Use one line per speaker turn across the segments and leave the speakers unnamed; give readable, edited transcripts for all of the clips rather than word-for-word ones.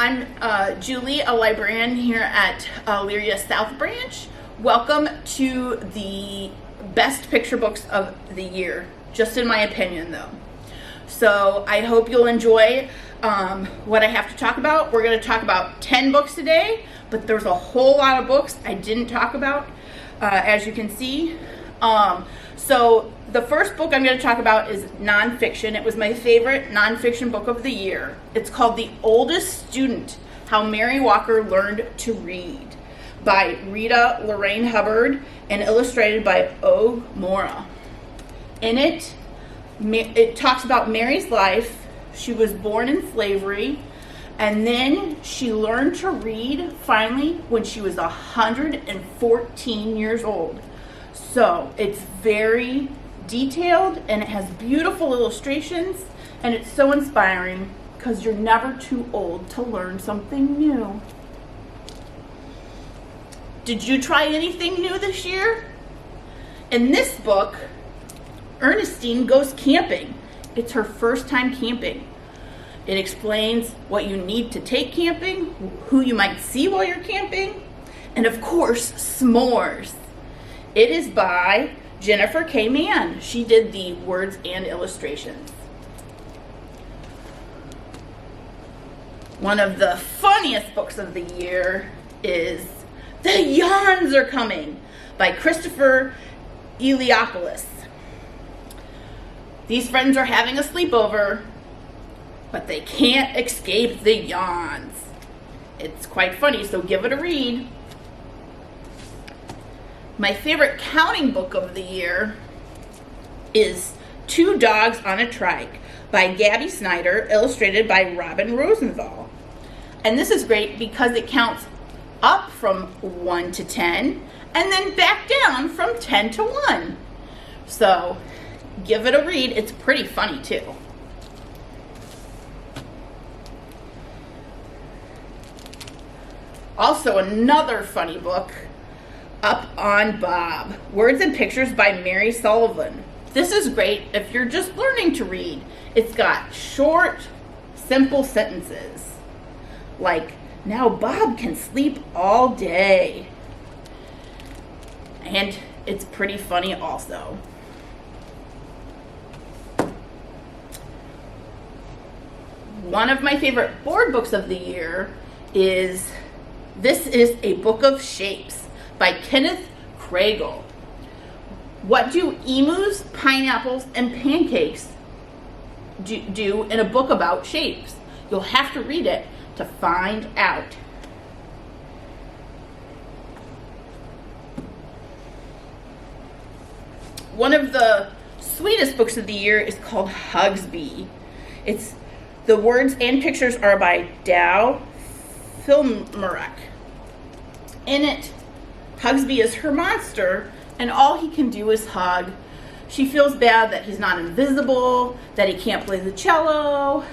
I'm Julie, a librarian here at Elyria South Branch. Welcome to the best picture books of the year, just in my opinion though. So I hope you'll enjoy what I have to talk about. We're going to talk about 10 books today, but there's a whole lot of books I didn't talk about, as you can see. So the first book I'm going to talk about is nonfiction. It was my favorite nonfiction book of the year. It's called The Oldest Student, How Mary Walker Learned to Read by Rita Lorraine Hubbard and illustrated by O. Mora. In it, it talks about Mary's life. She was born in slavery, and then she learned to read finally when she was 114 years old. So it's very detailed and it has beautiful illustrations, and it's so inspiring because you're never too old to learn something new. Did you try anything new this year? In this book, Ernestine goes camping. It's her first time camping. It explains what you need to take camping, who you might see while you're camping, and of course, s'mores. It is by Jennifer K. Mann. She did the words and illustrations. One of the funniest books of the year is The Yawns Are Coming by Christopher EPLS. These friends are having a sleepover, but they can't escape the yawns. It's quite funny, so give it a read. My favorite counting book of the year is Two Dogs on a Trike by Gabby Snyder, illustrated by Robin Rosenthal. And this is great because it counts up from 1 to 10 and then back down from 10 to 1. So give it a read. It's pretty funny too. Also, another funny book, Up on Bob, Words and Pictures by Mary Sullivan. This is great if you're just learning to read. It's got short, simple sentences, like, now Bob can sleep all day. And it's pretty funny also. One of my favorite board books of the year is This is a Book of Shapes by Kenneth Kragle. What do emus, pineapples, and pancakes do in a book about shapes? You'll have to read it to find out. One of the sweetest books of the year is called Hugsby. The words and pictures are by Dow Filmerek. In it, Hugsby is her monster, and all he can do is hug. She feels bad that he's not invisible, that he can't play the cello,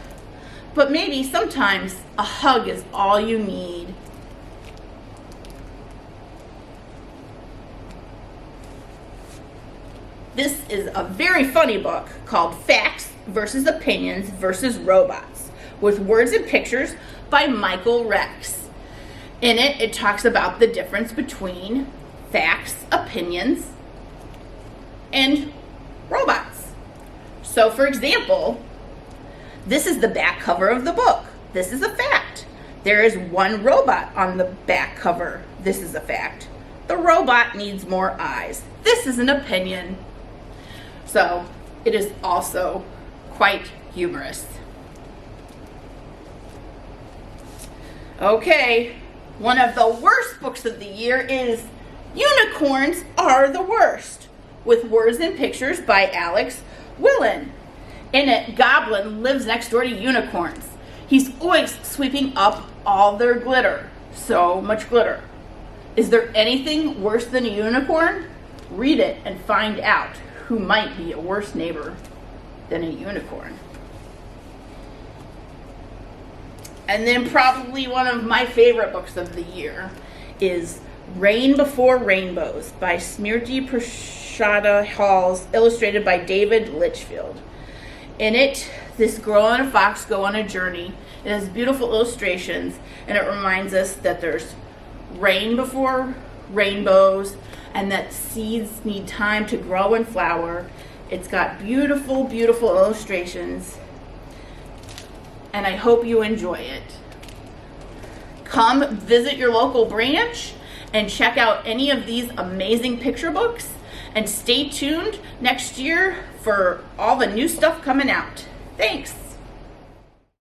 but maybe sometimes a hug is all you need. This is a very funny book called Facts versus Opinions versus Robots, with words and pictures by Michael Rex. In it, it talks about the difference between facts, opinions, and robots. So, for example, this is the back cover of the book. This is a fact. There is one robot on the back cover. This is a fact. The robot needs more eyes. This is an opinion. So, it is also quite humorous. Okay. One of the worst books of the year is Unicorns Are the Worst, with words and pictures by Alex Willen. In it, Goblin lives next door to unicorns. He's always sweeping up all their glitter. So much glitter. Is there anything worse than a unicorn? Read it and find out who might be a worse neighbor than a unicorn. And then probably one of my favorite books of the year is Rain Before Rainbows by Smriti Prashada Halls, illustrated by David Litchfield. In it, This girl and a fox go on a journey. It has beautiful illustrations, and it reminds us that there's rain before rainbows, and that seeds need time to grow and flower. It's got beautiful, beautiful illustrations, and I hope you enjoy it. Come visit your local branch and check out any of these amazing picture books, and stay tuned next year for all the new stuff coming out. Thanks.